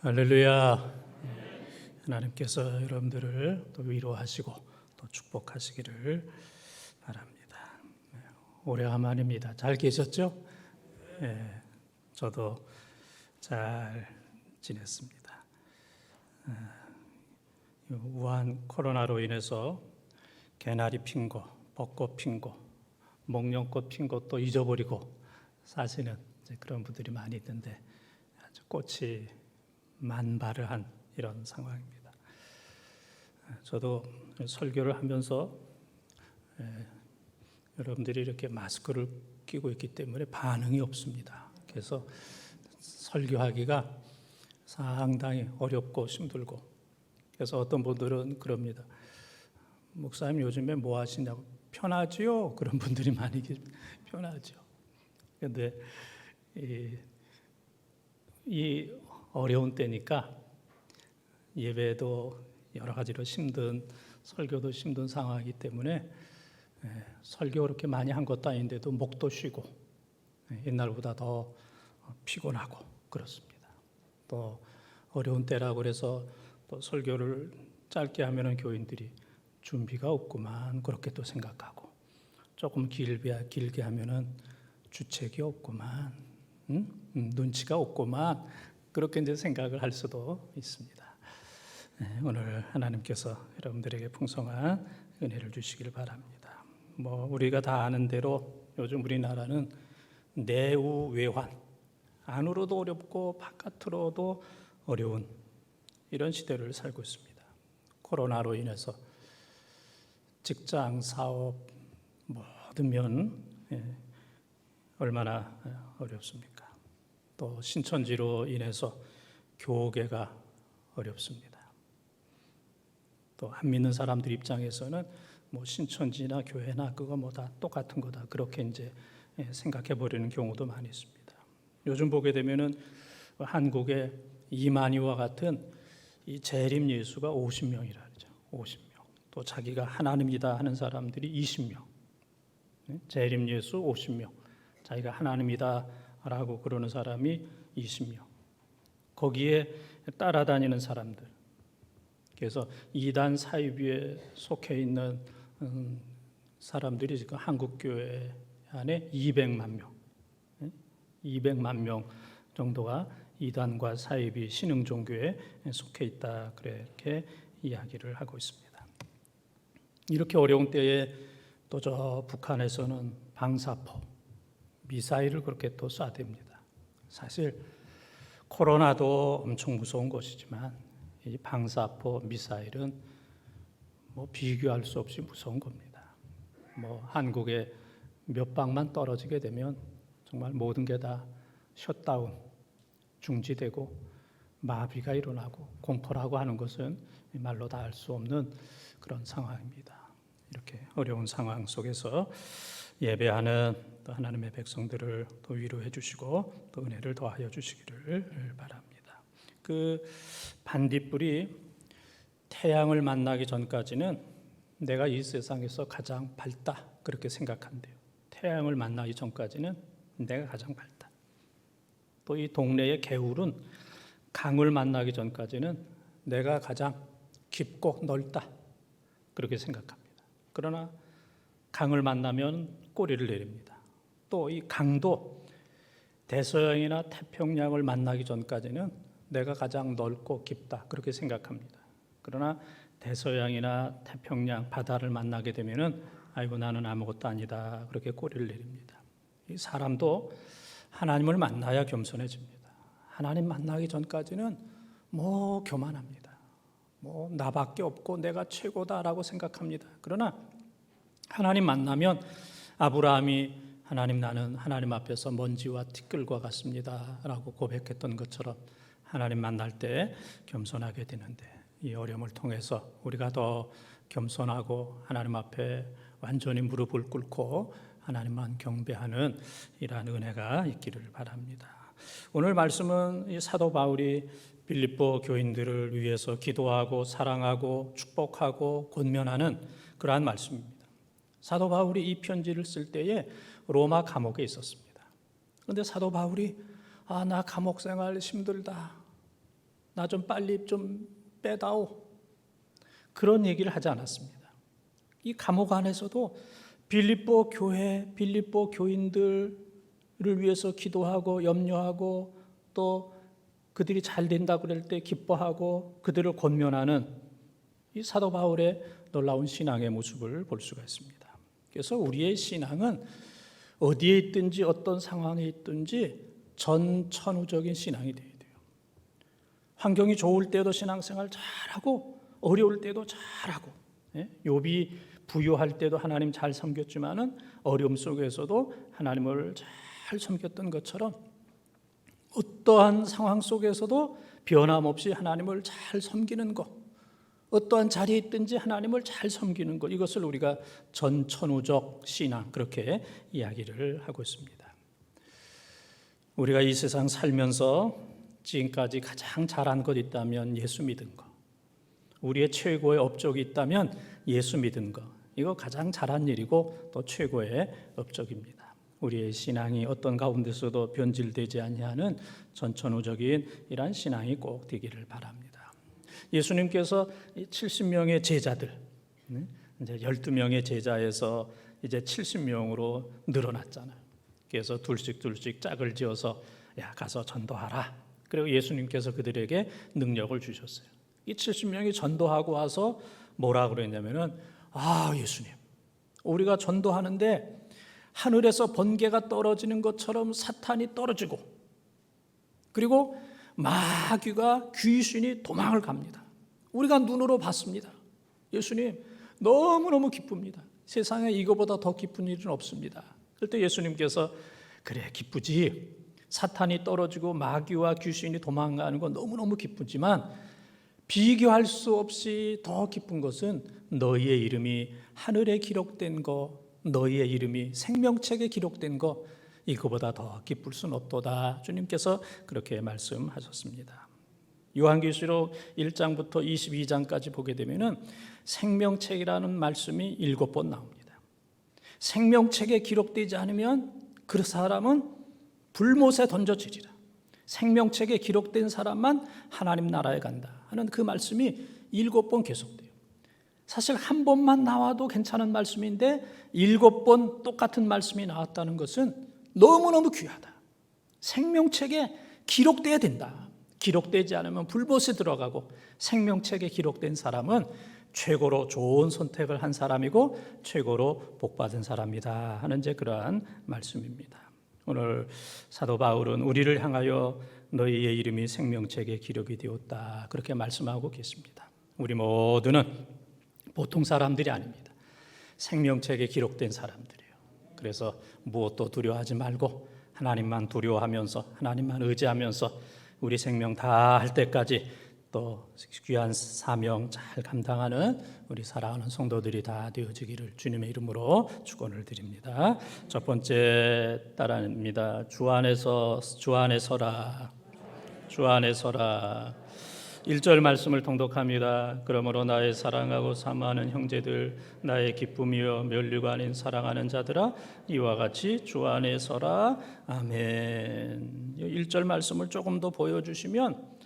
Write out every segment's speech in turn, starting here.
할렐루야. 하나님께서 여러분들을 또 위로하시고 또 축복하시기를 바랍니다. 오래간만입니다. 잘 계셨죠? 저도 잘 지냈습니다. 우한 코로나로 인해서 개나리 핀 거, 벚꽃 핀 거, 목련꽃 핀 것도 잊어버리고 사시는 그런 분들이 많이 있는데 아주 꽃이 만발을 한 이런 상황입니다. 저도 설교를 하면서 여러분들이 이렇게 마스크를 끼고 있기 때문에 반응이 없습니다. 그래서 설교하기가 상당히 어렵고 힘들고, 그래서 어떤 분들은 그럽니다. 목사님 요즘에 뭐 하시냐고. 편하지요? 그런 분들이 많이 편하죠. 그런데 이 어려운 때니까 예배도 여러 가지로 힘든, 설교도 힘든 상황이기 때문에 설교 그렇게 많이 한 것도 아닌데도 목도 쉬고 옛날보다 더 피곤하고 그렇습니다. 또 어려운 때라고 그래서 또 설교를 짧게 하면은 교인들이 준비가 없구만 그렇게 또 생각하고, 조금 길게 하면은 주책이 없구만, 눈치가 없구만 그렇게 이제 생각을 할 수도 있습니다. 오늘 하나님께서 여러분들에게 풍성한 은혜를 주시기를 바랍니다. 우리가 다 아는 대로 요즘 우리나라는 내우 외환, 안으로도 어렵고 바깥으로도 어려운 이런 시대를 살고 있습니다. 코로나로 인해서 직장, 사업, 모든 면 얼마나 어렵습니까? 또 신천지로 인해서 교계가 어렵습니다. 또 안 믿는 사람들 입장에서는 신천지나 교회나 그거 다 똑같은 거다 그렇게 이제 생각해 버리는 경우도 많이 있습니다. 요즘 보게 되면은 한국의 이만희와 같은 이 재림 예수가 50명이라 그러죠. 50명. 또 자기가 하나님이다 하는 사람들이 20명. 재림 예수 50명. 자기가 하나님이다라고 그러는 사람이 20명. 거기에 따라다니는 사람들. 그래서 이단 사이비에 속해 있는 사람들이 지금 한국교회 안에 200만 명, 200만 명 정도가 이단과 사이비 신흥종교에 속해 있다 그렇게 이야기를 하고 있습니다. 이렇게 어려운 때에 또 저 북한에서는 방사포, 미사일을 그렇게 또 쏴댑니다. 사실 코로나도 엄청 무서운 것이지만 이 방사포, 미사일은 비교할 수 없이 무서운 겁니다. 한국에 몇 방만 떨어지게 되면 정말 모든 게 다 셧다운, 중지되고 마비가 일어나고 공포라고 하는 것은 말로 다 알 수 없는 그런 상황입니다. 이렇게 어려운 상황 속에서 예배하는 또 하나님의 백성들을 또 위로해 주시고 또 은혜를 더하여 주시기를 바랍니다. 그 반딧불이 태양을 만나기 전까지는 내가 이 세상에서 가장 밝다 그렇게 생각한대요. 태양을 만나기 전까지는 내가 가장 밝다. 또 이 동네의 개울은 강을 만나기 전까지는 내가 가장 깊고 넓다 그렇게 생각합니다. 그러나 강을 만나면 꼬리를 내립니다. 또 이 강도 대서양이나 태평양을 만나기 전까지는 내가 가장 넓고 깊다 그렇게 생각합니다. 그러나 대서양이나 태평양 바다를 만나게 되면은 아이고 나는 아무것도 아니다 그렇게 꼬리를 내립니다. 이 사람도 하나님을 만나야 겸손해집니다. 하나님 만나기 전까지는 교만합니다. 나밖에 없고 내가 최고다라고 생각합니다. 그러나 하나님 만나면 아브라함이 하나님 나는 하나님 앞에서 먼지와 티끌과 같습니다 라고 고백했던 것처럼 하나님 만날 때 겸손하게 되는데, 이 어려움을 통해서 우리가 더 겸손하고 하나님 앞에 완전히 무릎을 꿇고 하나님만 경배하는 이러한 은혜가 있기를 바랍니다. 오늘 말씀은 이 사도 바울이 빌립보 교인들을 위해서 기도하고 사랑하고 축복하고 권면하는 그러한 말씀입니다. 사도 바울이 이 편지를 쓸 때에 로마 감옥에 있었습니다. 그런데 사도 바울이 나 감옥 생활 힘들다. 나 좀 빨리 좀 빼다오. 그런 얘기를 하지 않았습니다. 이 감옥 안에서도 빌립보 교회, 빌립보 교인들을 위해서 기도하고 염려하고 또 그들이 잘 된다고 그럴 때 기뻐하고 그들을 권면하는 이 사도 바울의 놀라운 신앙의 모습을 볼 수가 있습니다. 그래서 우리의 신앙은 어디에 있든지 어떤 상황에 있든지 전천후적인 신앙이 되어야 돼요. 환경이 좋을 때도 신앙생활 잘하고 어려울 때도 잘하고, 욥이 부유할 때도 하나님 잘 섬겼지만은 어려움 속에서도 하나님을 잘 섬겼던 것처럼 어떠한 상황 속에서도 변함없이 하나님을 잘 섬기는 것, 어떠한 자리에 있든지 하나님을 잘 섬기는 것, 이것을 우리가 전천후적 신앙, 그렇게 이야기를 하고 있습니다. 우리가 이 세상 살면서 지금까지 가장 잘한 것 있다면 예수 믿은 것, 우리의 최고의 업적이 있다면 예수 믿은 것, 이거 가장 잘한 일이고 또 최고의 업적입니다. 우리의 신앙이 어떤 가운데서도 변질되지 아니하는 전천후적인 이러한 신앙이 꼭 되기를 바랍니다. 예수님께서 70명의 제자들, 이제 12명의 제자에서 이제 70명으로 늘어났잖아요. 그래서 둘씩 짝을 지어서 야, 가서 전도하라. 그리고 예수님께서 그들에게 능력을 주셨어요. 이 70명이 전도하고 와서 뭐라 그랬냐면은, 예수님, 우리가 전도하는데 하늘에서 번개가 떨어지는 것처럼 사탄이 떨어지고, 그리고 마귀가 귀신이 도망을 갑니다. 우리가 눈으로 봤습니다. 예수님, 너무너무 기쁩니다. 세상에 이거보다 더 기쁜 일은 없습니다. 그때 예수님께서 그래, 기쁘지. 사탄이 떨어지고 마귀와 귀신이 도망가는 건 너무너무 기쁘지만 비교할 수 없이 더 기쁜 것은 너희의 이름이 하늘에 기록된 거, 너희의 이름이 생명책에 기록된 거, 이거보다 더 기쁠 수는 없도다. 주님께서 그렇게 말씀하셨습니다. 요한계시록 1장부터 22장까지 보게 되면은 생명책이라는 말씀이 7번 나옵니다. 생명책에 기록되지 않으면 그 사람은 불못에 던져지리라. 생명책에 기록된 사람만 하나님 나라에 간다 하는 그 말씀이 7번 계속돼요. 사실 한 번만 나와도 괜찮은 말씀인데 7번 똑같은 말씀이 나왔다는 것은 너무너무 귀하다. 생명책에 기록돼야 된다. 기록되지 않으면 불못에 들어가고, 생명책에 기록된 사람은 최고로 좋은 선택을 한 사람이고 최고로 복받은 사람이다 하는 이제 그러한 말씀입니다. 오늘 사도 바울은 우리를 향하여 너희의 이름이 생명책에 기록이 되었다, 그렇게 말씀하고 계십니다. 우리 모두는 보통 사람들이 아닙니다. 생명책에 기록된 사람들이에요. 그래서 무엇도 두려워하지 말고 하나님만 두려워하면서 하나님만 의지하면서 우리 생명 다 할 때까지 또 귀한 사명 잘 감당하는 우리 사랑하는 성도들이 다 되어지기를 주님의 이름으로 축원을 드립니다. 첫 번째 따라합니다. 주 안에 서라. 주 안에 서라. 1절 말씀을 통독합니다. 그러므로 나의 사랑하고 사모하는 형제들, 나의 기쁨이여 멸류가 아닌 사랑하는 자들아, 이와 같이 주 안에 서라. 아멘. 1절 말씀을 조금 더 보여주시면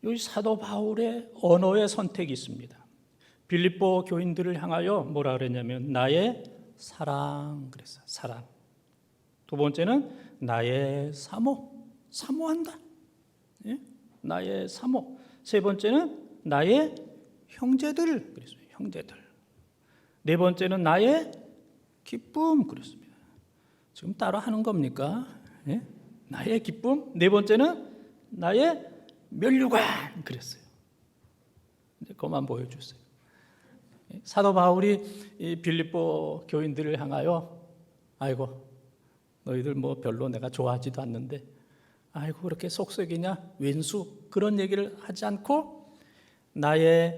여기 사도 바울의 언어의 선택이 있습니다. 빌립보 교인들을 향하여 뭐라 그랬냐면 나의 사랑 그랬어요. 사랑. 두 번째는 나의 사모한다. 예? 나의 사모. 세 번째는 나의 형제들 그랬어요. 형제들. 네 번째는 나의 기쁨 그랬습니다. 지금 따로 하는 겁니까? 예? 나의 기쁨. 네 번째는 나의 멸류관 그랬어요. 이제 그만 보여주세요. 사도 바울이 이 빌립보 교인들을 향하여 아이고 너희들 뭐 별로 내가 좋아하지도 않는데 아이고 그렇게 속썩이냐 왼수 그런 얘기를 하지 않고 나도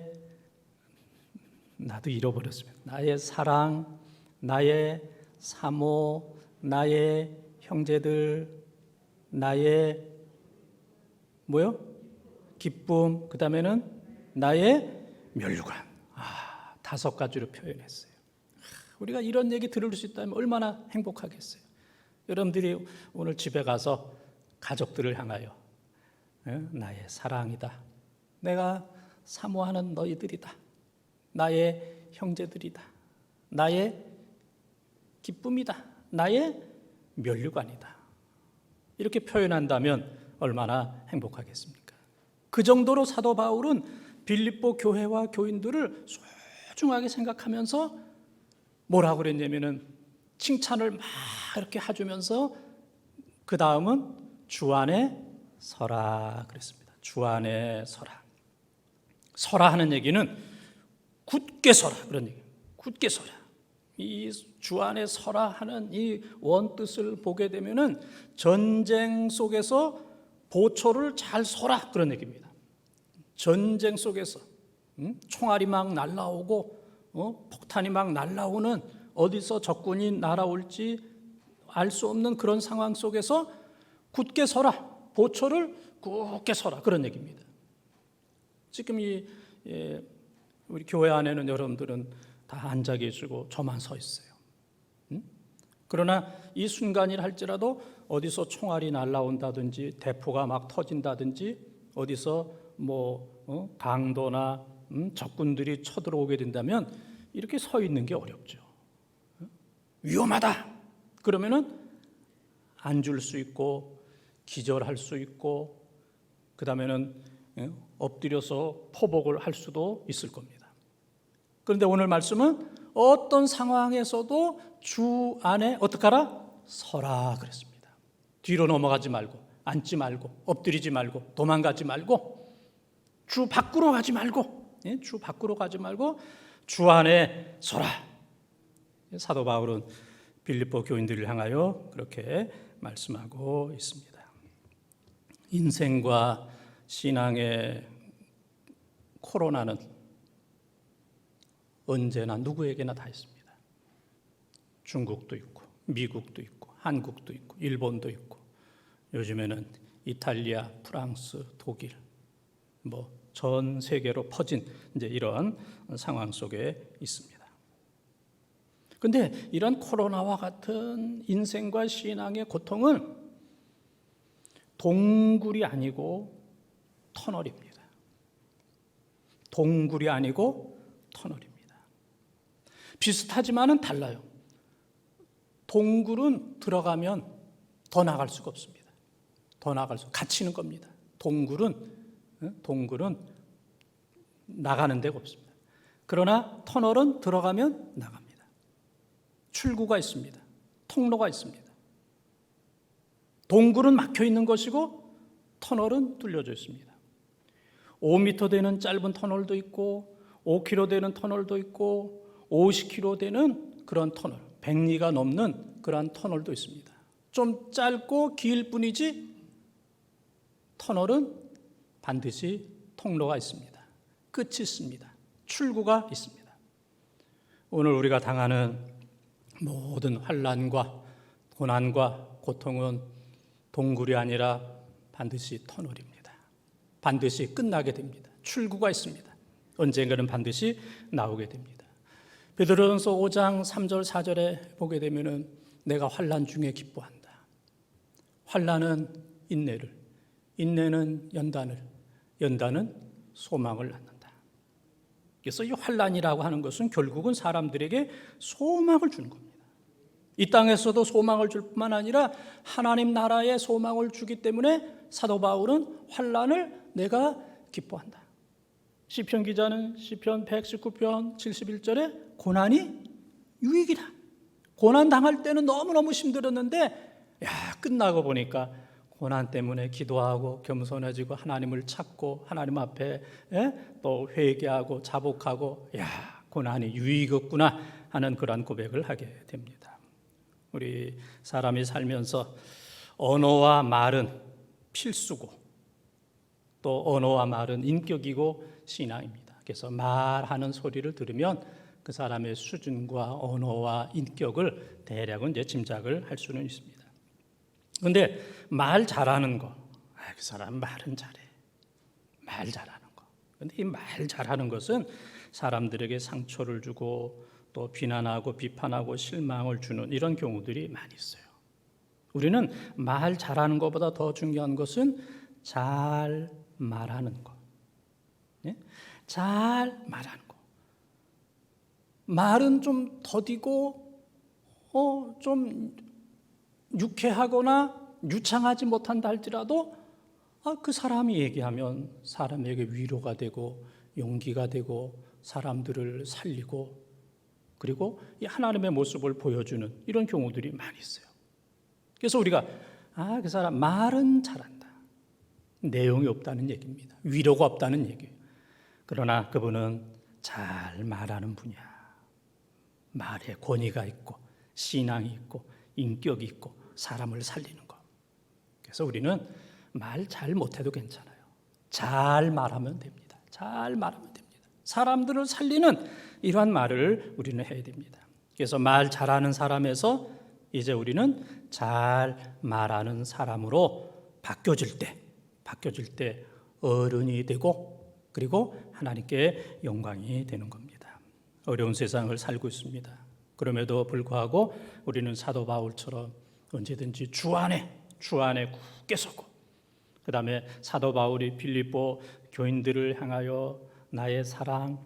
잃어버렸습니다. 나의 사랑, 나의 사모, 나의 형제들, 나의 뭐요? 기쁨, 그 다음에는 나의 멸류관. 5가지로 표현했어요. 우리가 이런 얘기 들을 수 있다면 얼마나 행복하겠어요. 여러분들이 오늘 집에 가서 가족들을 향하여 나의 사랑이다. 내가 사모하는 너희들이다. 나의 형제들이다. 나의 기쁨이다. 나의 면류관이다. 이렇게 표현한다면 얼마나 행복하겠습니까? 그 정도로 사도 바울은 빌립보 교회와 교인들을 소중하게 생각하면서 뭐라고 그랬냐면은 칭찬을 막 이렇게 해주면서 그 다음은 주 안에 서라 그랬습니다. 주 안에 서라. 서라 하는 얘기는 굳게 서라 그런 얘기예요. 굳게 서라. 이 주 안에 서라 하는 이 원뜻을 보게 되면은 전쟁 속에서 보초를 잘 서라 그런 얘기입니다. 전쟁 속에서 총알이 막 날라오고 폭탄이 막 날라오는 어디서 적군이 날아올지 알 수 없는 그런 상황 속에서 굳게 서라. 보초를 굳게 서라 그런 얘기입니다. 지금 우리 교회 안에는 여러분들은 다 앉아 계시고 저만 서 있어요. 그러나 이 순간이라 할지라도 어디서 총알이 날라온다든지 대포가 막 터진다든지 어디서 강도나 적군들이 쳐들어오게 된다면 이렇게 서 있는 게 어렵죠. 위험하다 그러면은 앉을 수 있고 기절할 수 있고 그 다음에는 엎드려서 포복을 할 수도 있을 겁니다. 그런데 오늘 말씀은 어떤 상황에서도 주 안에 어떡하라? 서라 그랬습니다. 뒤로 넘어가지 말고 앉지 말고 엎드리지 말고 도망가지 말고 주 밖으로 가지 말고 주 밖으로 가지 말고 주 안에 서라. 사도 바울은 빌립보 교인들을 향하여 그렇게 말씀하고 있습니다. 인생과 신앙의 코로나는 언제나 누구에게나 다 있습니다. 중국도 있고 미국도 있고 한국도 있고 일본도 있고 요즘에는 이탈리아, 프랑스, 독일 전 세계로 퍼진 이제 이런 상황 속에 있습니다. 그런데 이런 코로나와 같은 인생과 신앙의 고통은 동굴이 아니고 터널입니다. 동굴이 아니고 터널입니다. 비슷하지만은 달라요. 동굴은 들어가면 더 나갈 수가 없습니다. 더 나갈 수 갇히는 겁니다. 동굴은 나가는 데가 없습니다. 그러나 터널은 들어가면 나갑니다. 출구가 있습니다. 통로가 있습니다. 동굴은 막혀 있는 것이고 터널은 뚫려져 있습니다. 5m 되는 짧은 터널도 있고 5km 되는 터널도 있고 50km 되는 그런 터널, 100리가 넘는 그런 터널도 있습니다. 좀 짧고 길 뿐이지 터널은 반드시 통로가 있습니다. 끝이 있습니다. 출구가 있습니다. 오늘 우리가 당하는 모든 환난과 고난과 고통은 동굴이 아니라 반드시 터널입니다. 반드시 끝나게 됩니다. 출구가 있습니다. 언젠가는 반드시 나오게 됩니다. 베드로전서 5장 3절 4절에 보게 되면은 내가 환난 중에 기뻐한다. 환난은 인내를, 인내는 연단을, 연단은 소망을 낳는다. 그래서 이 환난이라고 하는 것은 결국은 사람들에게 소망을 주는 겁니다. 이 땅에서도 소망을 줄 뿐만 아니라 하나님 나라에 소망을 주기 때문에 사도 바울은 환난을 내가 기뻐한다. 시편 기자는 시편 119편 71절에 고난이 유익이다. 고난 당할 때는 너무너무 힘들었는데 끝나고 보니까 고난 때문에 기도하고 겸손해지고 하나님을 찾고 하나님 앞에 또 회개하고 자복하고 고난이 유익이었구나 하는 그런 고백을 하게 됩니다. 우리 사람이 살면서 언어와 말은 필수고 또 언어와 말은 인격이고 신앙입니다. 그래서 말하는 소리를 들으면 그 사람의 수준과 언어와 인격을 대략은 이제 짐작을 할 수는 있습니다. 그런데 말 잘하는 거, 그 사람 말은 잘해. 말 잘하는 거. 그런데 이 말 잘하는 것은 사람들에게 상처를 주고 또 비난하고 비판하고 실망을 주는 이런 경우들이 많이 있어요. 우리는 말 잘하는 것보다 더 중요한 것은 잘 말하는 것. 예? 잘 말하는 것. 말은 좀 더디고 좀 유쾌하거나 유창하지 못한다 할지라도 그 사람이 얘기하면 사람에게 위로가 되고 용기가 되고 사람들을 살리고 그리고 이 하나님의 모습을 보여주는 이런 경우들이 많이 있어요. 그래서 우리가 그 사람 말은 잘한다. 내용이 없다는 얘기입니다. 위로가 없다는 얘기예요. 그러나 그분은 잘 말하는 분이야. 말에 권위가 있고 신앙이 있고 인격이 있고 사람을 살리는 것. 그래서 우리는 말 잘 못해도 괜찮아요. 잘 말하면 됩니다. 잘 말하면 됩니다. 사람들을 살리는 이러한 말을 우리는 해야 됩니다. 그래서 말 잘하는 사람에서 이제 우리는 잘 말하는 사람으로 바뀌어질 때 어른이 되고 그리고 하나님께 영광이 되는 겁니다. 어려운 세상을 살고 있습니다. 그럼에도 불구하고 우리는 사도 바울처럼 언제든지 주 안에 굳게 서고 그 다음에 사도 바울이 빌립보 교인들을 향하여 나의 사랑,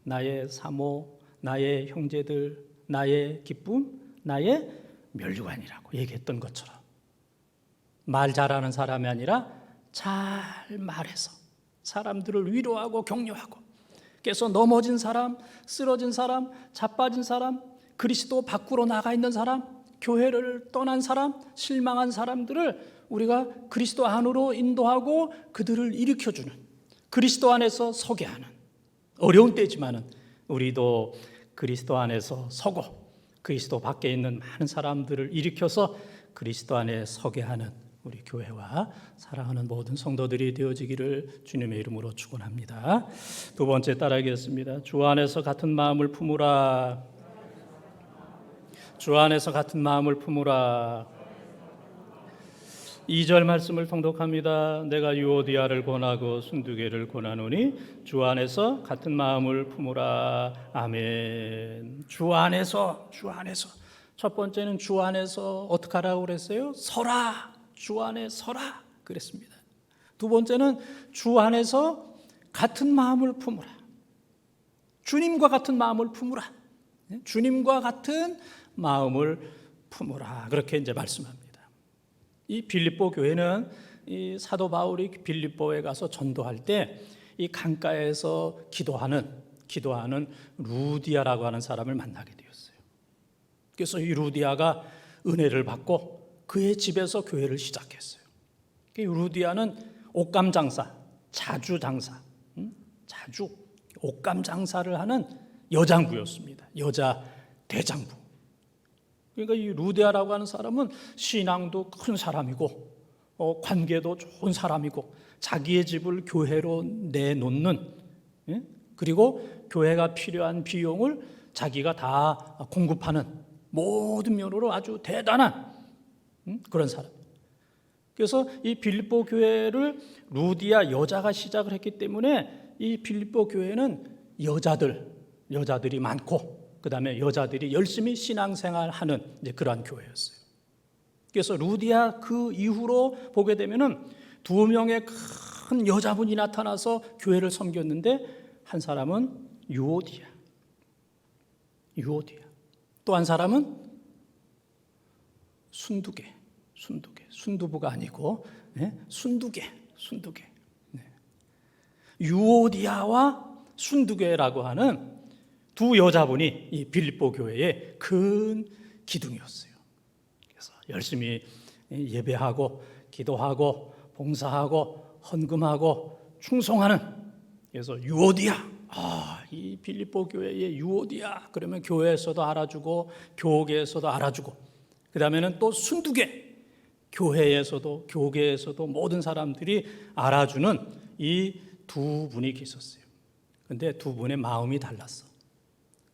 나의 사모, 나의 형제들, 나의 기쁨, 나의 멸류관이라고 얘기했던 것처럼 말 잘하는 사람이 아니라 잘 말해서 사람들을 위로하고 격려하고 그래서 넘어진 사람, 쓰러진 사람, 자빠진 사람, 그리스도 밖으로 나가 있는 사람, 교회를 떠난 사람, 실망한 사람들을 우리가 그리스도 안으로 인도하고 그들을 일으켜주는 그리스도 안에서 서게 하는 어려운 때지만은 우리도 그리스도 안에서 서고 그리스도 밖에 있는 많은 사람들을 일으켜서 그리스도 안에 서게 하는 우리 교회와 사랑하는 모든 성도들이 되어지기를 주님의 이름으로 축원합니다. 두 번째 따라하겠습니다. 주 안에서 같은 마음을 품으라. 주 안에서 같은 마음을 품으라. 2절 말씀을 통독합니다. 내가 유오디아를 권하고 순두개를 권하노니 주 안에서 같은 마음을 품으라. 아멘. 주 안에서 첫 번째는 주 안에서 어떻게 하라고 그랬어요? 서라. 주 안에 서라 그랬습니다. 두 번째는 주 안에서 같은 마음을 품으라. 주님과 같은 마음을 품으라. 주님과 같은 마음을 품으라. 그렇게 이제 말씀합니다. 이 빌립보 교회는 이 사도 바울이 빌립보에 가서 전도할 때 이 강가에서 기도하는 루디아라고 하는 사람을 만나게 되었어요. 그래서 이 루디아가 은혜를 받고 그의 집에서 교회를 시작했어요. 루디아는 옷감 장사, 자주 장사, 자주 옷감 장사를 하는 여장부였습니다. 여자 대장부. 그러니까 이 루디아라고 하는 사람은 신앙도 큰 사람이고 관계도 좋은 사람이고 자기의 집을 교회로 내놓는 그리고 교회가 필요한 비용을 자기가 다 공급하는 모든 면으로 아주 대단한 그런 사람. 그래서 이 빌립보 교회를 루디아 여자가 시작을 했기 때문에 이 빌립보 교회는 여자들이 많고 그 다음에 여자들이 열심히 신앙생활하는 이제 그러한 교회였어요. 그래서 루디아 그 이후로 보게 되면은 두 명의 큰 여자분이 나타나서 교회를 섬겼는데 한 사람은 유오디아. 또 한 사람은 순두부가 아니고 순두개. 유오디아와 순두개라고 하는 두 여자분이 이 빌립보 교회의 큰 기둥이었어요. 그래서 열심히 예배하고 기도하고 봉사하고 헌금하고 충성하는 그래서 유오디아 이 빌립보 교회의 유오디아 그러면 교회에서도 알아주고 교계에서도 알아주고 그 다음에는 또 순두개 교회에서도 교계에서도 모든 사람들이 알아주는 이 두 분이 계셨어요. 그런데 두 분의 마음이 달랐어.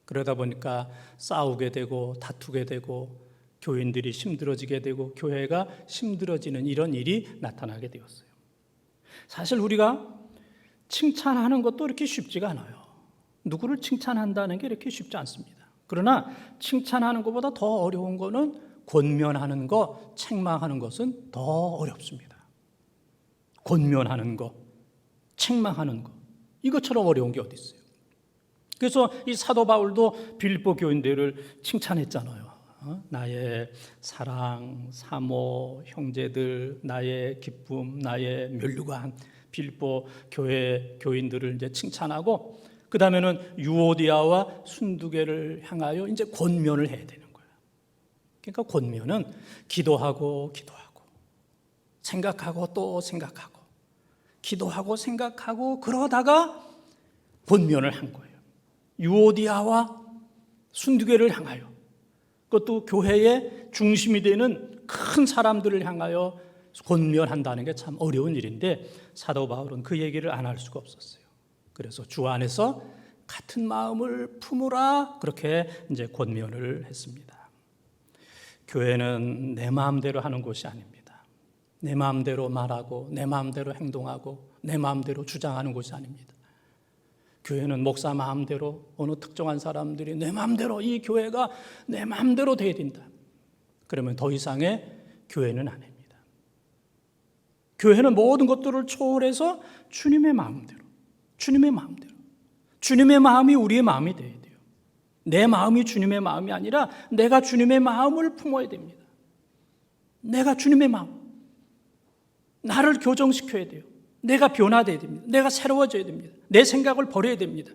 그러다 보니까 싸우게 되고 다투게 되고 교인들이 힘들어지게 되고 교회가 힘들어지는 이런 일이 나타나게 되었어요. 사실 우리가 칭찬하는 것도 이렇게 쉽지가 않아요. 누구를 칭찬한다는 게 이렇게 쉽지 않습니다. 그러나 칭찬하는 것보다 더 어려운 거는 권면하는 것, 책망하는 것은 더 어렵습니다. 권면하는 거, 책망하는 거, 이것처럼 어려운 게 어디 있어요? 그래서 이 사도 바울도 빌립보 교인들을 칭찬했잖아요. 나의 사랑, 사모, 형제들, 나의 기쁨, 나의 면류관, 빌립보 교회 교인들을 이제 칭찬하고, 그 다음에는 유오디아와 순두개를 향하여 이제 권면을 해야 되는 거예요. 그러니까 권면은 기도하고 생각하고 또 생각하고, 기도하고 생각하고 그러다가 권면을 한 거예요. 유오디아와 순두개를 향하여, 그것도 교회의 중심이 되는 큰 사람들을 향하여 권면한다는 게 참 어려운 일인데, 사도 바울은 그 얘기를 안 할 수가 없었어요. 그래서 주 안에서 같은 마음을 품으라, 그렇게 이제 권면을 했습니다. 교회는 내 마음대로 하는 곳이 아닙니다. 내 마음대로 말하고 내 마음대로 행동하고 내 마음대로 주장하는 곳이 아닙니다. 교회는 목사 마음대로, 어느 특정한 사람들이 내 마음대로, 이 교회가 내 마음대로 돼야 된다, 그러면 더 이상의 교회는 아닙니다. 교회는 모든 것들을 초월해서 주님의 마음대로, 주님의 마음이 우리의 마음이 돼야 돼요. 내 마음이 주님의 마음이 아니라 내가 주님의 마음을 품어야 됩니다. 내가 주님의 마음, 나를 교정시켜야 돼요. 내가 변화돼야 됩니다. 내가 새로워져야 됩니다. 내 생각을 버려야 됩니다.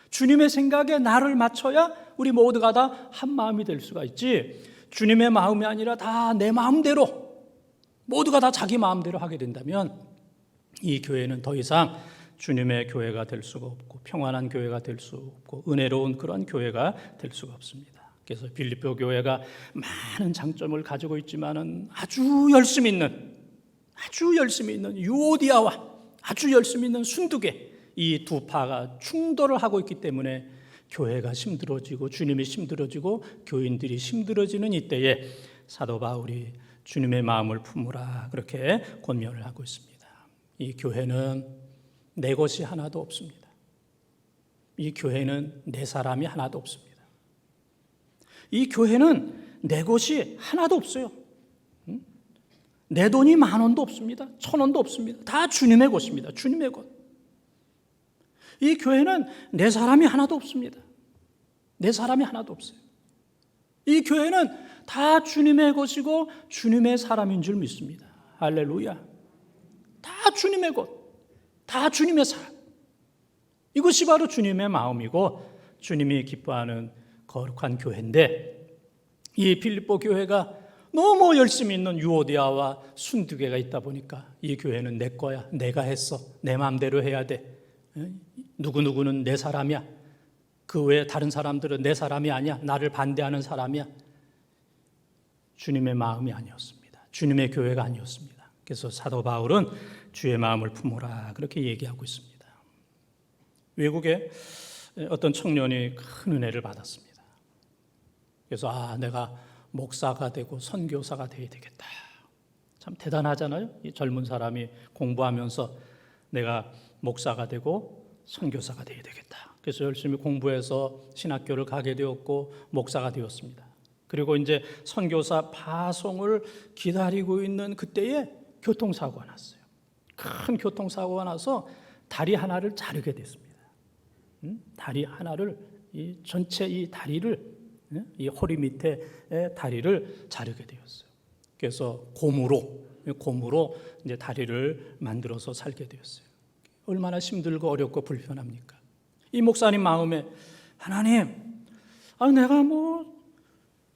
주님의 생각에 나를 맞춰야 우리 모두가 다 한 마음이 될 수가 있지, 주님의 마음이 아니라 다 내 마음대로, 모두가 다 자기 마음대로 하게 된다면 이 교회는 더 이상 주님의 교회가 될 수가 없고, 평안한 교회가 될 수 없고, 은혜로운 그런 교회가 될 수가 없습니다. 그래서 빌립보 교회가 많은 장점을 가지고 있지만은 아주 열심히 있는 유오디아와 아주 열심히 있는 순두개, 이 두 파가 충돌을 하고 있기 때문에 교회가 힘들어지고 주님이 힘들어지고 교인들이 힘들어지는 이때에 사도 바울이 주님의 마음을 품으라, 그렇게 권면을 하고 있습니다. 이 교회는 내 것이 하나도 없습니다. 이 교회는 내 사람이 하나도 없습니다. 이 교회는 내 것이 하나도 없어요. 내 돈이 10,000원도 없습니다. 1,000원도 없습니다. 다 주님의 것입니다. 주님의 것. 이 교회는 내 사람이 하나도 없습니다. 내 사람이 하나도 없어요. 이 교회는 다 주님의 것이고 주님의 사람인 줄 믿습니다. 할렐루야. 다 주님의 것, 다 주님의 사람. 이것이 바로 주님의 마음이고 주님이 기뻐하는 거룩한 교회인데, 이 빌립보 교회가 너무 열심히 있는 유오디아와 순두개가 있다 보니까 이 교회는 내 거야, 내가 했어, 내 마음대로 해야 돼, 누구누구는 내 사람이야, 그 외에 다른 사람들은 내 사람이 아니야, 나를 반대하는 사람이야. 주님의 마음이 아니었습니다. 주님의 교회가 아니었습니다. 그래서 사도 바울은 주의 마음을 품으라, 그렇게 얘기하고 있습니다. 외국에 어떤 청년이 큰 은혜를 받았습니다. 그래서 내가 목사가 되고 선교사가 되어야 되겠다. 참 대단하잖아요. 이 젊은 사람이 공부하면서 내가 목사가 되고 선교사가 되어야 되겠다. 그래서 열심히 공부해서 신학교를 가게 되었고 목사가 되었습니다. 그리고 이제 선교사 파송을 기다리고 있는 그때에 교통사고가 났어요. 큰 교통사고가 나서 다리 하나를 자르게 됐습니다. 다리 하나를, 이 전체 이 다리를, 이 허리 밑에 다리를 자르게 되었어요. 그래서 곰으로 이제 다리를 만들어서 살게 되었어요. 얼마나 힘들고 어렵고 불편합니까? 이 목사님 마음에, 하나님, 내가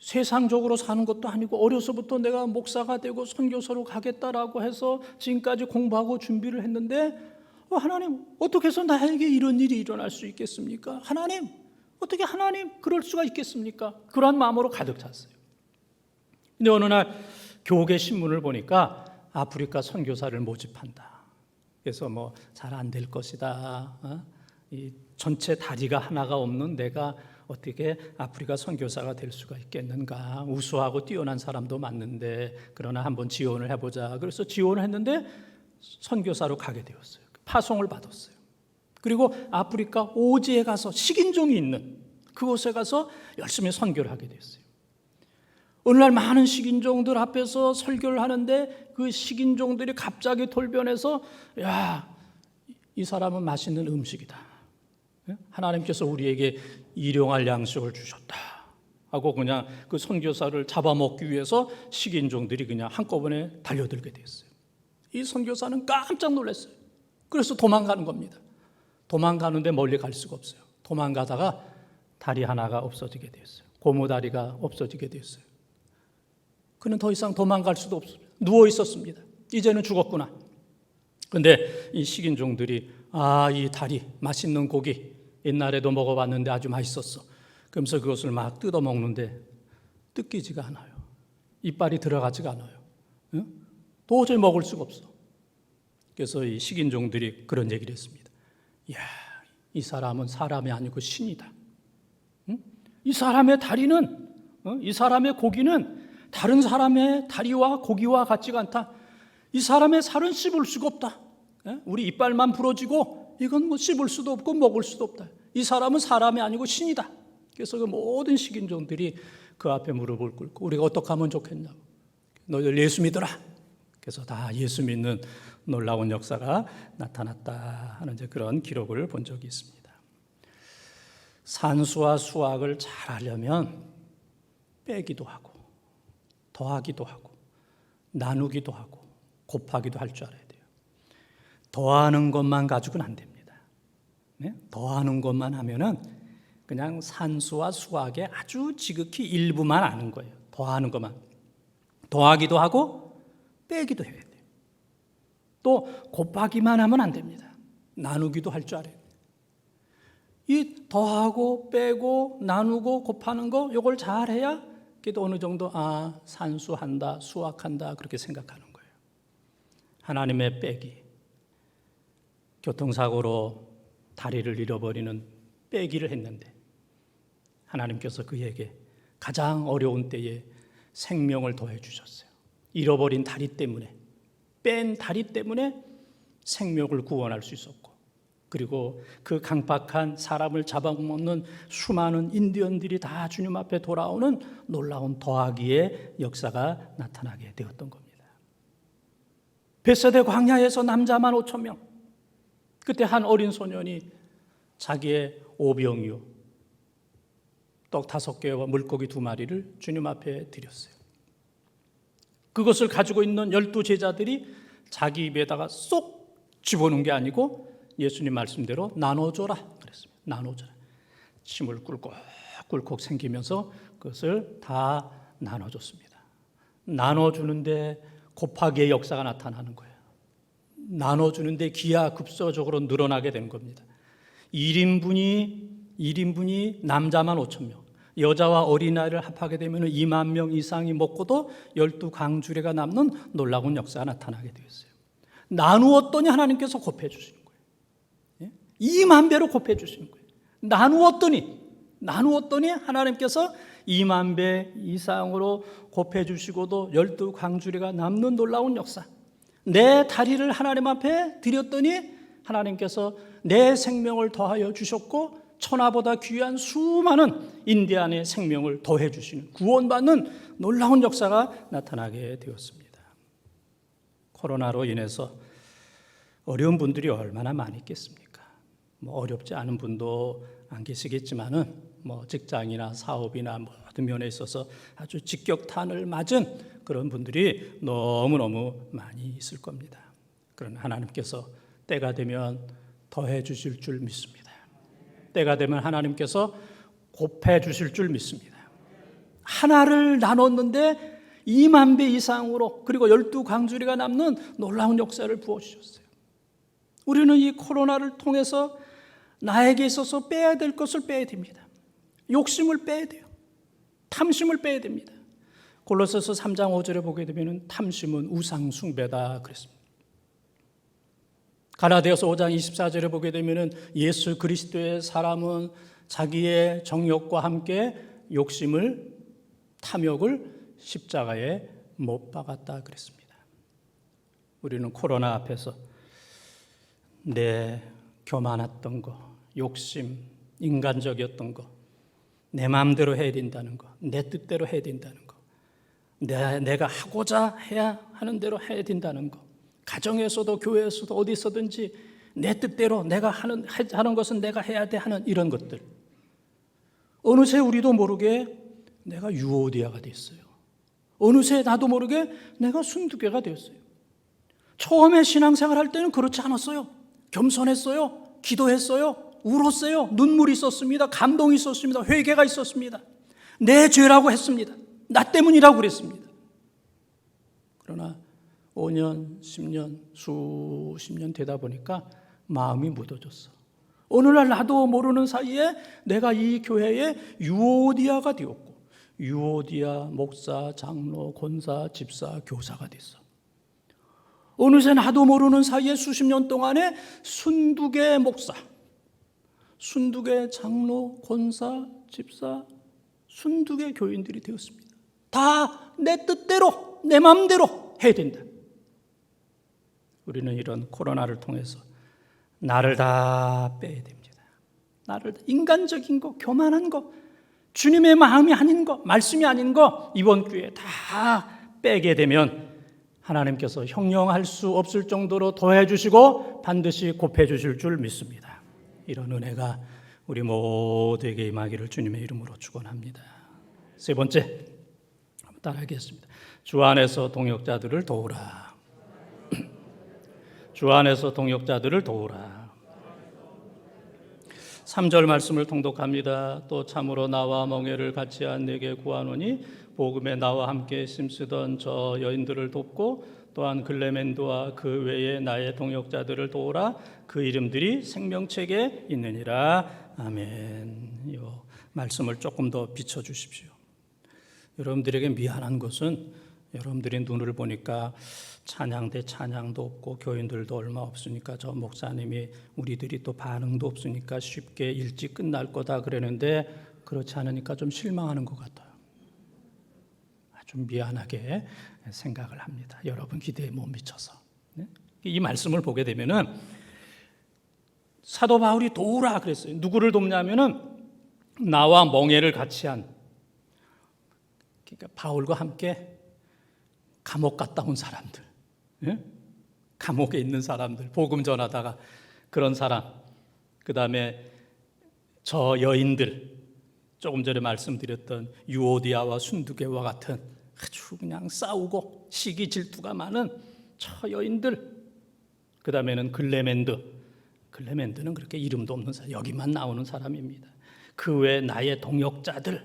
세상적으로 사는 것도 아니고 어려서부터 내가 목사가 되고 선교사로 가겠다라고 해서 지금까지 공부하고 준비를 했는데, 하나님, 어떻게 해서 나에게 이런 일이 일어날 수 있겠습니까? 하나님, 어떻게 하나님 그럴 수가 있겠습니까? 그런 마음으로 가득 찼어요. 근데 어느 날 교계 신문을 보니까 아프리카 선교사를 모집한다. 그래서 잘 안 될 것이다. 이 전체 다리가 하나가 없는 내가 어떻게 아프리카 선교사가 될 수가 있겠는가? 우수하고 뛰어난 사람도 맞는데, 그러나 한번 지원을 해보자. 그래서 지원을 했는데 선교사로 가게 되었어요. 파송을 받았어요. 그리고 아프리카 오지에 가서 식인종이 있는 그곳에 가서 열심히 선교를 하게 됐어요. 어느 날 많은 식인종들 앞에서 설교를 하는데 그 식인종들이 갑자기 돌변해서 야, 이 사람은 맛있는 음식이다. 하나님께서 우리에게 일용할 양식을 주셨다 하고 그냥 그 선교사를 잡아먹기 위해서 식인종들이 그냥 한꺼번에 달려들게 됐어요. 이 선교사는 깜짝 놀랐어요. 그래서 도망가는 겁니다. 도망가는데 멀리 갈 수가 없어요. 도망가다가 다리 하나가 없어지게 됐어요. 고무다리가 없어지게 됐어요. 그는 더 이상 도망갈 수도 없어요. 누워 있었습니다. 이제는 죽었구나. 그런데 이 식인종들이 이 다리, 맛있는 고기 옛날에도 먹어봤는데 아주 맛있었어. 그러면서 그것을 막 뜯어먹는데 뜯기지가 않아요. 이빨이 들어가지가 않아요. 도저히 먹을 수가 없어. 그래서 이 식인종들이 그런 얘기를 했습니다. 이야, 이 사람은 사람이 아니고 신이다. 이 사람의 다리는, 이 사람의 고기는 다른 사람의 다리와 고기와 같지가 않다. 이 사람의 살은 씹을 수가 없다. 우리 이빨만 부러지고 이건 뭐 씹을 수도 없고 먹을 수도 없다. 이 사람은 사람이 아니고 신이다. 그래서 그 모든 식인종들이 그 앞에 무릎을 꿇고 우리가 어떻게 하면 좋겠냐고. 너희들 예수 믿어라. 그래서 다 예수 믿는 놀라운 역사가 나타났다 하는 이제 그런 기록을 본 적이 있습니다. 산수와 수학을 잘 하려면 빼기도 하고 더하기도 하고 나누기도 하고 곱하기도 할 줄 알아야 돼요. 더하는 것만 가지고는 안 됩니다. 네? 더하는 것만 하면은 그냥 산수와 수학의 아주 지극히 일부만 아는 거예요. 더하는 것만. 더하기도 하고 빼기도 해야 돼요. 또 곱하기만 하면 안 됩니다. 나누기도 할 줄 알아요. 이 더하고 빼고 나누고 곱하는 거 이걸 잘해야 그래도 어느 정도 산수한다, 수학한다 그렇게 생각하는 거예요. 하나님의 빼기, 교통사고로 다리를 잃어버리는 빼기를 했는데 하나님께서 그에게 가장 어려운 때에 생명을 더해 주셨어요. 잃어버린 다리 때문에, 뺀 다리 때문에 생명을 구원할 수 있었고, 그리고 그 강박한 사람을 잡아먹는 수많은 인디언들이 다 주님 앞에 돌아오는 놀라운 더하기의 역사가 나타나게 되었던 겁니다. 벳세대 광야에서 남자만 5천 명, 그때 한 어린 소년이 자기의 오병이어 떡 5개와 물고기 2마리를 주님 앞에 드렸어요. 그것을 가지고 있는 12제자들이 자기 입에다가 쏙 집어넣은 게 아니고 예수님 말씀대로 나눠줘라 그랬습니다. 나눠줘라. 침을 꿀꺽꿀꺽 생기면서 그것을 다 나눠줬습니다. 나눠주는데 곱하기의 역사가 나타나는 거예요. 나눠주는데 기하급수적으로 늘어나게 되는 겁니다. 1인분이 남자만 5천 명, 여자와 어린아이를 합하게 되면 2만 명 이상이 먹고도 12강주례가 남는 놀라운 역사가 나타나게 되었어요. 나누었더니 하나님께서 곱해 주시는 거예요. 2만 배로 곱해 주시는 거예요. 나누었더니 하나님께서 2만 배 이상으로 곱해 주시고도 12강주례가 남는 놀라운 역사. 내 다리를 하나님 앞에 드렸더니 하나님께서 내 생명을 더하여 주셨고 천하보다 귀한 수많은 인디안의 생명을 더해 주시는 구원받는 놀라운 역사가 나타나게 되었습니다. 코로나로 인해서 어려운 분들이 얼마나 많이 있겠습니까? 어렵지 않은 분도 안 계시겠지만은 직장이나 사업이나 모든 면에 있어서 아주 직격탄을 맞은 그런 분들이 너무너무 많이 있을 겁니다. 그러나 하나님께서 때가 되면 더해 주실 줄 믿습니다. 때가 되면 하나님께서 곱해 주실 줄 믿습니다. 하나를 나눴는데 2만 배 이상으로 그리고 12강주리가 남는 놀라운 역사를 부어주셨어요. 우리는 이 코로나를 통해서 나에게 있어서 빼야 될 것을 빼야 됩니다. 욕심을 빼야 돼요. 탐심을 빼야 됩니다. 골로새서 3장 5절에 보게 되면 탐심은 우상 숭배다 그랬습니다. 갈라디아서 5장 24절에 보게 되면 예수 그리스도의 사람은 자기의 정욕과 함께 욕심을 탐욕을 십자가에 못 박았다 그랬습니다. 우리는 코로나 앞에서 내 교만했던 거, 욕심, 인간적이었던 거, 내 마음대로 해야 된다는 거, 내 뜻대로 해야 된다는 거, 내가 하고자 해야 하는 대로 해야 된다는 것. 가정에서도 교회에서도 어디서든지 내 뜻대로 내가 하는 것은 내가 해야 돼 하는 이런 것들. 어느새 우리도 모르게 내가 유오디아가 됐어요. 어느새 나도 모르게 내가 순두개가 되었어요. 처음에 신앙생활 할 때는 그렇지 않았어요. 겸손했어요. 기도했어요. 울었어요. 눈물이 있었습니다. 감동이 있었습니다. 회개가 있었습니다. 내 죄라고 했습니다. 나 때문이라고 그랬습니다. 그러나 5년, 10년, 수십 년 되다 보니까 마음이 묻어졌어. 어느 날 나도 모르는 사이에 내가 이 교회의 유오디아가 되었고, 유오디아 목사, 장로, 권사, 집사, 교사가 됐어. 어느새 나도 모르는 사이에 수십 년 동안에 순두개 목사, 순두개 장로, 권사, 집사, 순두개 교인들이 되었습니다. 다 내 뜻대로, 내 마음대로 해야 된다. 우리는 이런 코로나를 통해서 나를 다 빼야 됩니다. 나를 인간적인 거, 교만한 거, 주님의 마음이 아닌 거, 말씀이 아닌 거 이번 기회에 다 빼게 되면 하나님께서 형용할 수 없을 정도로 더해 주시고 반드시 곱해 주실 줄 믿습니다. 이런 은혜가 우리 모두에게 임하기를 주님의 이름으로 축원합니다. 세 번째, 따라하겠습니다. 주 안에서 동역자들을 도우라. 주 안에서 동역자들을 도우라. 3절 말씀을 통독합니다. 또 참으로 나와 멍에를 같이 한 내게 구하노니 복음에 나와 함께 힘쓰던 저 여인들을 돕고 또한 글레멘도와 그 외에 나의 동역자들을 도우라. 그 이름들이 생명책에 있느니라. 아멘. 이 말씀을 조금 더 비춰주십시오. 여러분들에게 미안한 것은 여러분들의 눈을 보니까 찬양대 찬양도 없고 교인들도 얼마 없으니까 저 목사님이 우리들이 또 반응도 없으니까 쉽게 일찍 끝날 거다 그러는데 그렇지 않으니까 좀 실망하는 것 같아요. 좀 미안하게 생각을 합니다. 여러분 기대에 못 미쳐서. 이 말씀을 보게 되면은 사도 바울이 도우라 그랬어요. 누구를 돕냐면은 나와 멍에를 같이 한, 그러니까 바울과 함께 감옥 갔다 온 사람들, 감옥에 있는 사람들, 복음 전하다가 그런 사람, 그 다음에 저 여인들, 조금 전에 말씀드렸던 유오디아와 순두개와 같은 아주 그냥 싸우고 시기 질투가 많은 저 여인들, 그 다음에는 글레멘드는 그렇게 이름도 없는 사람, 여기만 나오는 사람입니다. 그 외 나의 동역자들,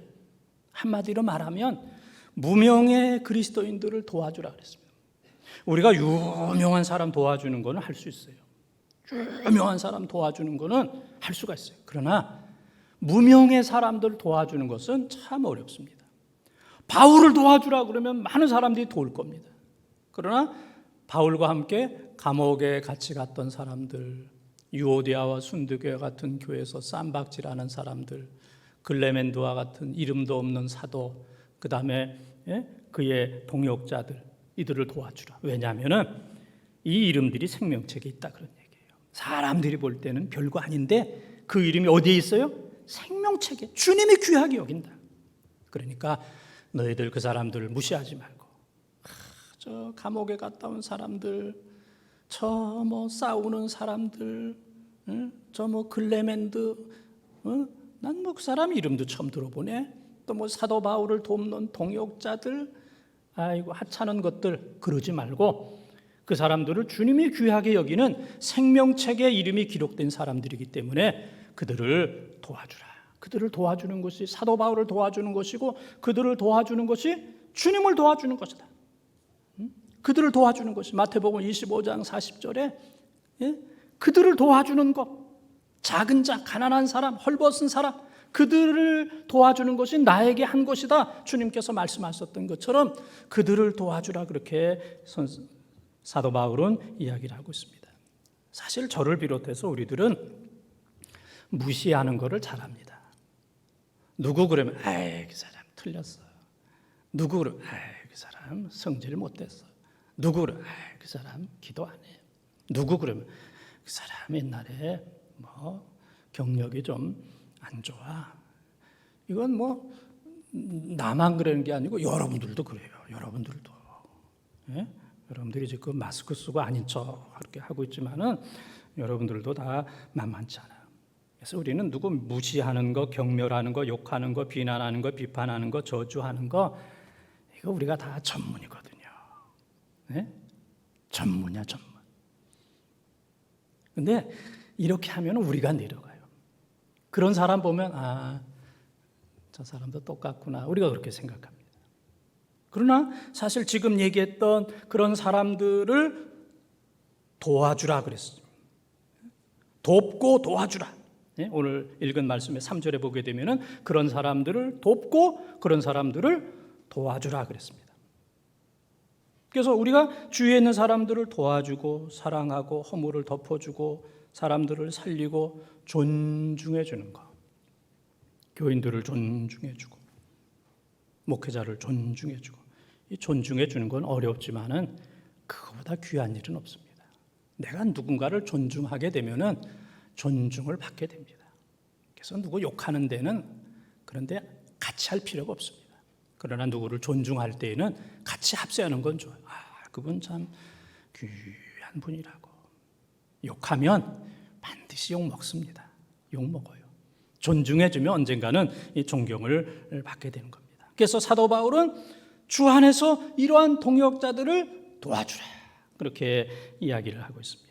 한마디로 말하면 무명의 그리스도인들을 도와주라 그랬습니다. 우리가 유명한 사람 도와주는 거는 할 수 있어요. 유명한 사람 도와주는 거는 할 수가 있어요. 그러나 무명의 사람들 도와주는 것은 참 어렵습니다. 바울을 도와주라 그러면 많은 사람들이 도울 겁니다. 그러나 바울과 함께 감옥에 같이 갔던 사람들, 유오디아와 순두개 같은 교회에서 쌈박질하는 사람들, 글레멘도와 같은 이름도 없는 사도, 그 다음에 그의 동역자들, 이들을 도와주라. 왜냐하면은 이 이름들이 생명책에 있다 그런 얘기예요. 사람들이 볼 때는 별거 아닌데 그 이름이 어디에 있어요? 생명책에, 주님이 귀하게 여긴다. 그러니까 너희들 그 사람들을 무시하지 말고, 저 감옥에 갔다 온 사람들, 저 뭐 싸우는 사람들, 저 뭐 글레멘드, 난 뭐 그 사람 이름도 처음 들어보네. 또 뭐 사도 바울을 돕는 동역자들, 아이고 하찮은 것들, 그러지 말고 그 사람들을 주님이 귀하게 여기는 생명책에 이름이 기록된 사람들이기 때문에 그들을 도와주라. 그들을 도와주는 것이 사도 바울을 도와주는 것이고, 그들을 도와주는 것이 주님을 도와주는 것이다. 그들을 도와주는 것이 마태복음 25장 40절에 그들을 도와주는 것, 작은 자, 가난한 사람, 헐벗은 사람, 그들을 도와주는 것이 나에게 한 것이다. 주님께서 말씀하셨던 것처럼 그들을 도와주라, 그렇게 사도 바울은 이야기를 하고 있습니다. 사실 저를 비롯해서 우리들은 무시하는 것을 잘합니다. 누구 그러면 그 사람 틀렸어. 누구 그러면 그 사람 성질 못됐어. 누구 그러면 그 사람 기도 안 해요. 누구 그러면 그 사람 옛날에 뭐 경력이 좀 안 좋아. 이건 뭐 나만 그러는 게 아니고 여러분들도 그래요. 여러분들도. 예? 여러분들이 지금 마스크 쓰고 아닌 척 그렇게 하고 있지만은 여러분들도 다 만만치 않아요. 그래서 우리는 누구 무시하는 거, 경멸하는 거, 욕하는 거, 비난하는 거, 비판하는 거, 저주하는 거, 이거 우리가 다 전문이거든요. 네? 전문이야, 전문. 근데 이렇게 하면 우리가 내려가요. 그런 사람 보면 저 사람도 똑같구나. 우리가 그렇게 생각합니다. 그러나 사실 지금 얘기했던 그런 사람들을 도와주라 그랬습니다. 돕고 도와주라. 오늘 읽은 말씀의 3절에 보게 되면은 그런 사람들을 돕고 그런 사람들을 도와주라 그랬습니다. 그래서 우리가 주위에 있는 사람들을 도와주고 사랑하고 허물을 덮어주고 사람들을 살리고 존중해 주는 것, 교인들을 존중해 주고 목회자를 존중해 주고, 이 존중해 주는 건 어렵지만은 그거보다 귀한 일은 없습니다. 내가 누군가를 존중하게 되면은 존중을 받게 됩니다. 그래서 누구 욕하는 데는 그런데 같이 할 필요가 없습니다. 그러나 누구를 존중할 때에는 같이 합세하는 건 좋아요. 그분 참 귀한 분이라고. 욕하면 반드시 욕 먹습니다. 욕 먹어요. 존중해주면 언젠가는 이 존경을 받게 되는 겁니다. 그래서 사도 바울은 주 안에서 이러한 동역자들을 도와주라, 그렇게 이야기를 하고 있습니다.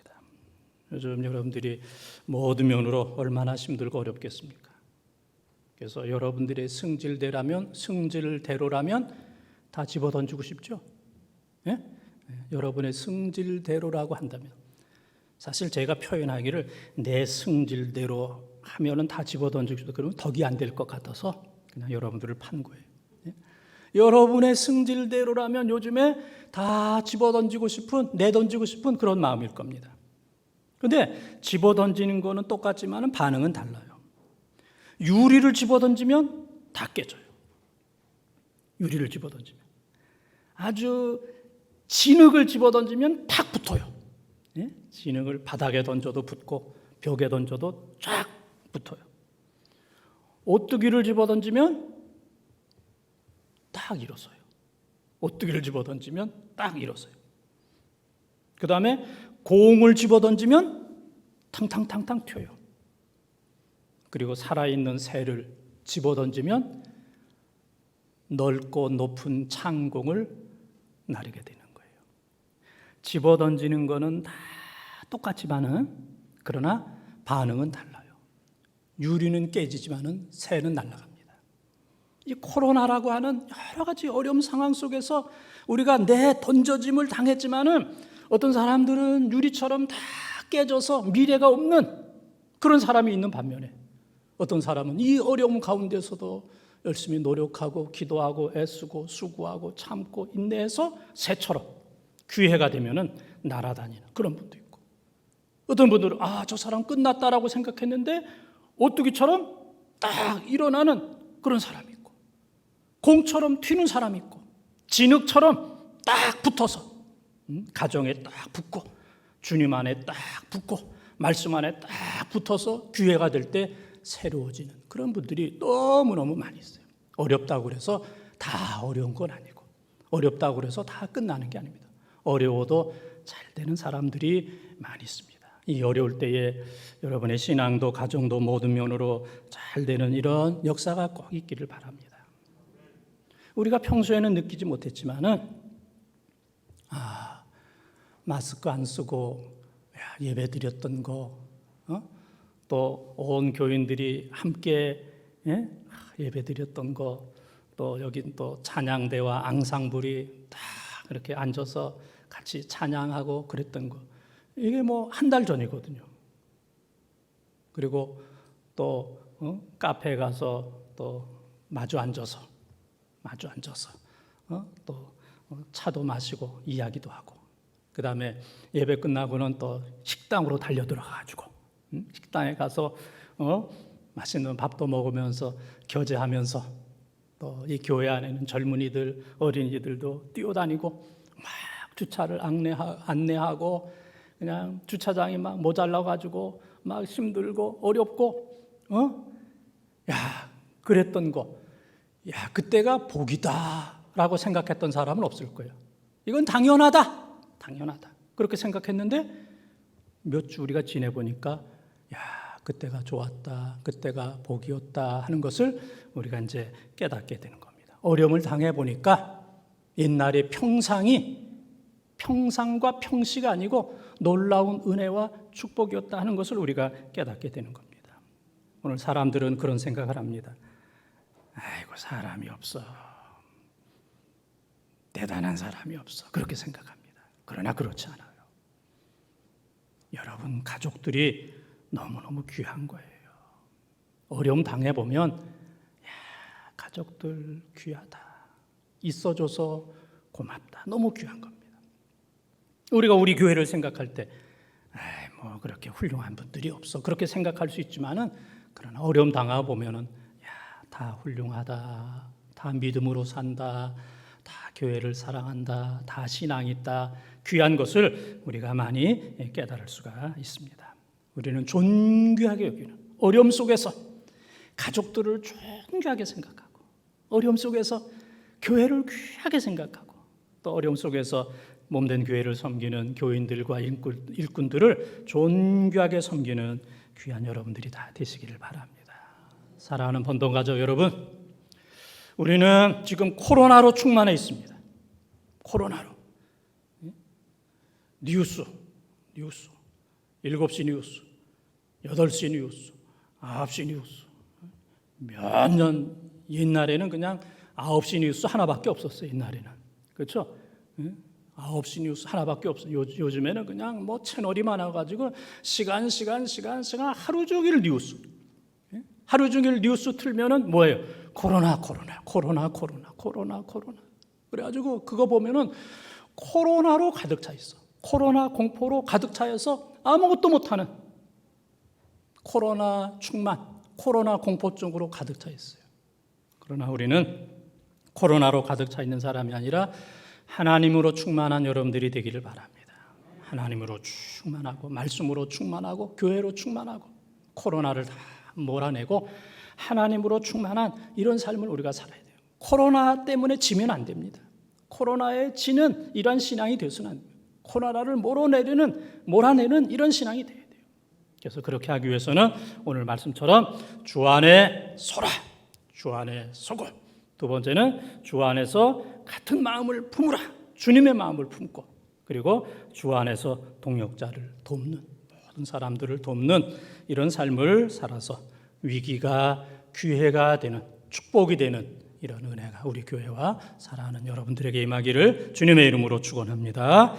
요즘 여러분들이 모든 면으로 얼마나 힘들고 어렵겠습니까? 그래서 여러분들의 승질대로라면 다 집어던지고 싶죠? 예? 여러분의 승질대로라고 한다면, 사실 제가 표현하기를 내 승질대로 하면은 다 집어던지고 싶다 그러면 덕이 안 될 것 같아서 그냥 여러분들을 판 거예요. 예? 여러분의 승질대로라면 요즘에 다 집어던지고 싶은, 내던지고 싶은 그런 마음일 겁니다. 그런데 집어던지는 거는 똑같지만 반응은 달라요. 유리를 집어던지면 다 깨져요. 유리를 집어던지면. 아주 진흙을 집어던지면 탁 붙어요. 예? 진흙을 바닥에 던져도 붙고 벽에 던져도 쫙 붙어요. 오뚜기를 집어던지면 딱 일어서요. 오뚜기를 집어던지면 딱 일어서요. 그 다음에 공을 집어던지면 탕탕탕탕 튀어요. 그리고 살아있는 새를 집어던지면 넓고 높은 창공을 나르게 되는 거예요. 집어던지는 거는 다 똑같지만은 그러나 반응은 달라요. 유리는 깨지지만은 새는 날아갑니다. 이 코로나라고 하는 여러 가지 어려운 상황 속에서 우리가 내 던져짐을 당했지만은 어떤 사람들은 유리처럼 다 깨져서 미래가 없는 그런 사람이 있는 반면에 어떤 사람은 이 어려움 가운데서도 열심히 노력하고 기도하고 애쓰고 수고하고 참고 인내해서 새처럼 기회가 되면은 날아다니는 그런 분도 있고, 어떤 분들은 저 사람 끝났다라고 생각했는데 오뚜기처럼 딱 일어나는 그런 사람이 있고, 공처럼 튀는 사람이 있고, 진흙처럼 딱 붙어서 가정에 딱 붙고 주님 안에 딱 붙고 말씀 안에 딱 붙어서 기회가 될 때 새로워지는 그런 분들이 너무너무 많이 있어요. 어렵다고 그래서 다 어려운 건 아니고, 어렵다고 그래서 다 끝나는 게 아닙니다. 어려워도 잘 되는 사람들이 많이 있습니다. 이 어려울 때에 여러분의 신앙도 가정도 모든 면으로 잘 되는 이런 역사가 꼭 있기를 바랍니다. 우리가 평소에는 느끼지 못했지만은 마스크 안 쓰고 예배 드렸던 거, 또 온 교인들이 함께 예배 드렸던 거, 또 여기 또 찬양대와 앙상블이 다 이렇게 앉아서 같이 찬양하고 그랬던 거, 이게 뭐 한 달 전이거든요. 그리고 또 카페에 가서 또 마주 앉아서 또 차도 마시고 이야기도 하고, 그 다음에 예배 끝나고는 또 식당으로 달려들어가지고 식당에 가서 맛있는 밥도 먹으면서 교제하면서, 또 이 교회 안에는 젊은이들, 어린이들도 뛰어다니고 막 주차를 안내하고, 그냥 주차장이 막 모자라가지고 막 힘들고 어렵고 그랬던 거, 야, 그때가 복이다라고 생각했던 사람은 없을 거예요. 이건 당연하다. 그렇게 생각했는데 몇 주 우리가 지내보니까 야, 그때가 좋았다. 그때가 복이었다 하는 것을 우리가 이제 깨닫게 되는 겁니다. 어려움을 당해보니까 옛날의 평상과 평시가 아니고 놀라운 은혜와 축복이었다 하는 것을 우리가 깨닫게 되는 겁니다. 오늘 사람들은 그런 생각을 합니다. 아이고, 사람이 없어. 대단한 사람이 없어. 그렇게 생각합니다. 그러나 그렇지 않아요. 여러분, 가족들이 너무너무 귀한 거예요. 어려움 당해보면 야, 가족들 귀하다. 있어줘서 고맙다. 너무 귀한 겁니다. 우리가 우리 교회를 생각할 때 뭐 그렇게 훌륭한 분들이 없어. 그렇게 생각할 수 있지만은 그러나 어려움 당해보면은 야, 다 훌륭하다. 다 믿음으로 산다. 다 교회를 사랑한다. 다 신앙이 있다. 귀한 것을 우리가 많이 깨달을 수가 있습니다. 우리는 존귀하게 여기는 어려움 속에서 가족들을 존귀하게 생각하고 어려움 속에서 교회를 귀하게 생각하고 또 어려움 속에서 몸된 교회를 섬기는 교인들과 일꾼들을 존귀하게 섬기는 귀한 여러분들이 다 되시기를 바랍니다. 사랑하는 번동가족 여러분, 우리는 지금 코로나로 충만해 있습니다. 코로나로. 뉴스, 7시 뉴스, 8시 뉴스, 9시 뉴스. 몇 년 옛날에는 그냥 9시 뉴스 하나밖에 없었어요. 옛날에는. 그렇죠? 9시 뉴스 하나밖에 없어요. 요즘에는 그냥 뭐 채널이 많아가지고 시간 하루 종일 뉴스. 하루 종일 뉴스 틀면은 뭐예요? 코로나. 그래가지고 그거 보면은 코로나로 가득 차 있어. 코로나 공포로 가득 차여서 아무것도 못하는 코로나 충만, 코로나 공포증으로 가득 차 있어요. 그러나 우리는 코로나로 가득 차 있는 사람이 아니라 하나님으로 충만한 여러분들이 되기를 바랍니다. 하나님으로 충만하고 말씀으로 충만하고 교회로 충만하고 코로나를 다 몰아내고 하나님으로 충만한 이런 삶을 우리가 살아야 돼요. 코로나 때문에 지면 안 됩니다. 코로나에 지는 이런 신앙이 되어서는 안 돼요. 코로나를 몰아내는 이런 신앙이 돼야 돼요. 그래서 그렇게 하기 위해서는 오늘 말씀처럼 주 안에 서라, 주 안에 서고, 두 번째는 주 안에서 같은 마음을 품으라, 주님의 마음을 품고, 그리고 주 안에서 동역자를 돕는, 모든 사람들을 돕는 이런 삶을 살아서 위기가 기회가 되는, 축복이 되는 이런 은혜가 우리 교회와 사랑하는 여러분들에게 임하기를 주님의 이름으로 축원합니다.